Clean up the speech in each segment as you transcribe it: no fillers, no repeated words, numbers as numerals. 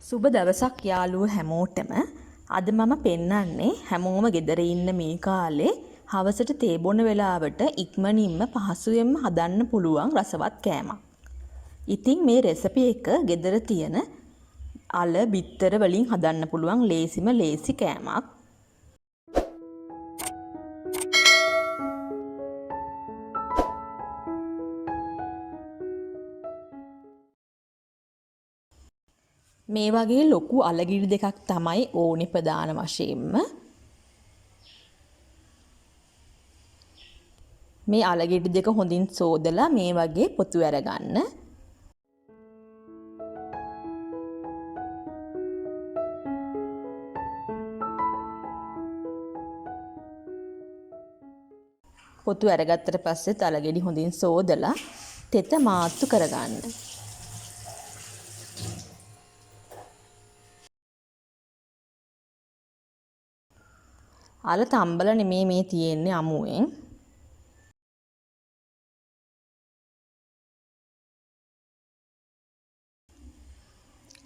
සුබ දවසක් යාළුවෝ හැමෝටම. අද මම පෙන්නන්නේ හැමෝම ගෙදර ඉන්න මේ කාලේ හවසට තේ බොන වෙලාවට ඉක්මනින්ම පහසුවෙන්ම හදන්න පුළුවන් රසවත් කෑමක්. ඉතින් මේ රෙසිපි එක ගෙදර තියෙන අල බිත්තර වලින් හදන්න පුළුවන් ලේසිම ලේසි කෑමක්. මේ වගේ ලොකු අලගිරි දෙකක් තමයි ඕනි ප්‍රධාන වශයෙන්ම. මේ අලගිරි දෙක හොඳින් සෝදලා මේ වගේ පොතු අරගන්න. පොතු අරගත්තට පස්සේ අලගෙඩි හොඳින් සෝදලා තෙත මාත්තු කරගන්න. අල තම්බල නෙමේ මේ තියෙන්නේ අමුවෙන්.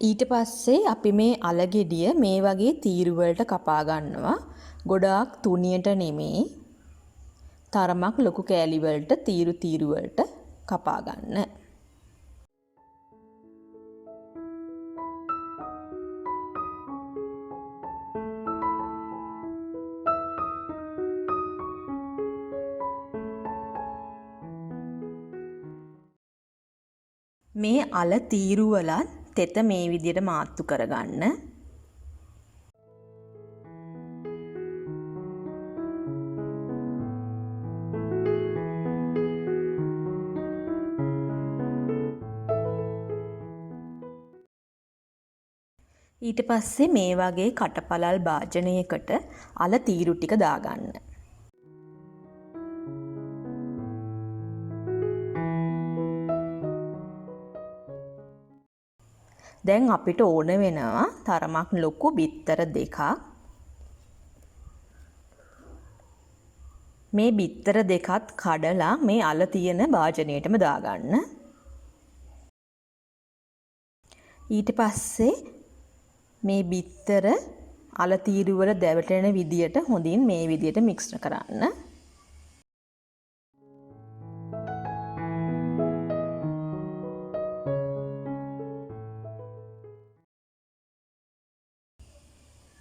ඊට පස්සේ අපි මේ අලගෙඩිය මේ වගේ තීරු වලට කපා ගන්නවා. ගොඩාක් තුනියට නෙමේ. තරමක් ලොකු කෑලි වලට තීරු වලට කපා ගන්න. මේ අල තීරු වලත් තෙත මේ විදිහට මාත්තු කරගන්න. ඊට පස්සේ මේ වගේ කටපලල් භාජනයකට අල තීරු ටික දාගන්න. දැන් අපිට ඕන වෙනවා තරමක් ලොකු බිත්තර දෙකක්. මේ බිත්තර දෙකත් කඩලා මේ අල තියෙන භාජනයටම දාගන්න. ඊට පස්සේ මේ බිත්තර අල තීරු වල දැවටෙන විදියට හොඳින් මේ විදියට මික්ස් කරන්න.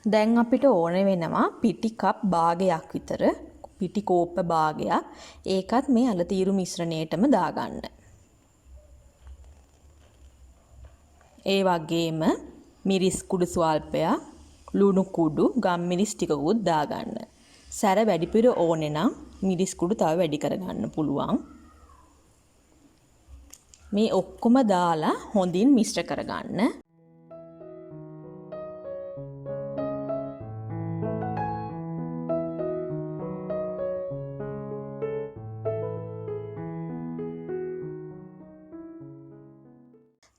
දැන් අපිට ඕන වෙනවා පිටි කප් භාගයක් විතර පිටි කෝප්ප භාගයක් ඒකත් මේ අල තීරු මිශ්‍රණයටම දාගන්න. ඒ වගේම මිරිස් කුඩු ස්වල්පයක් ලුණු කුඩු ගම්මිරිස් ටිකකුත් දාගන්න. සැර වැඩිපුර ඕනේ නම් මිරිස් කුඩු තව වැඩි කරගන්න පුළුවන්. මේ ඔක්කොම දාලා හොඳින් මිශ්‍ර කරගන්න.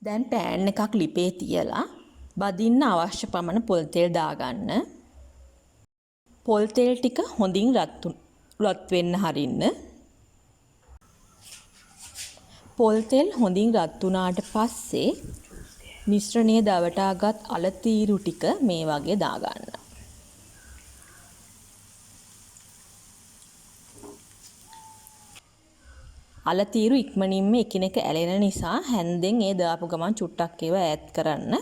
දැන් පෑන් එකක් ලිපේ තියලා බදින්න අවශ්‍ය පමණ පොල් තෙල් දාගන්න. පොල් තෙල් ටික හොඳින් රත් වෙන්න හරින්න. පොල් තෙල් හොඳින් රත් වුණාට පස්සේ මිශ්‍රණය දවටාගත් අල තීරු ටික මේ වගේ දාගන්න. අල තීරු ඉක්මනින්ම එකිනෙක ඇලෙන නිසා හැන්දෙන් ඒ දාපු ගමන් චුට්ටක් ඒවා ඈඩ් කරන්න.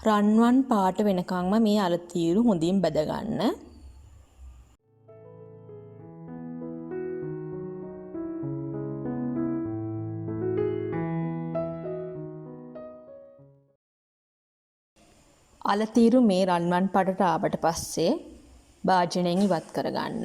රන්වන් පාට වෙනකන්ම මේ අල තීරු හොඳින් බැද ගන්න. අල තීරු මේ රන්වන් පාටට ආවට පස්සේ භාජනයෙන් ඉවත් කරගන්න.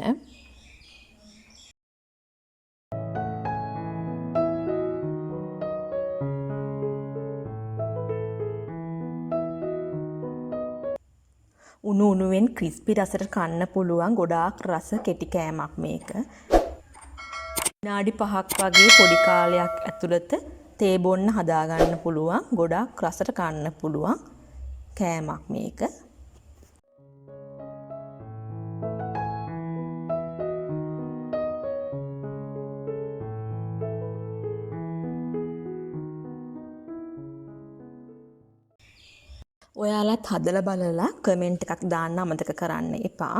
උණුවෙන් ක්‍රිස්පි රසට කන්න පුළුවන් ගොඩාක් රස කෙටි කෑමක් මේක. විනාඩි 5ක් වගේ පොඩි කාලයක් ඇතුළත තේ බොන්න හදාගන්න පුළුවන් ගොඩාක් රසට කන්න පුළුවන් කෑමක් මේක. ඔයාලත් හදලා බලලා කමෙන්ට් එකක් දාන්න අමතක කරන්න එපා.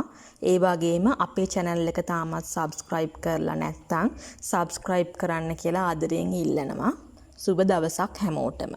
ඒ වගේම අපේ channel එක තාමත් subscribe කරලා නැත්නම් subscribe කරන්න කියලා ආදරයෙන් ඉල්ලනවා. සුබ දවසක් හැමෝටම.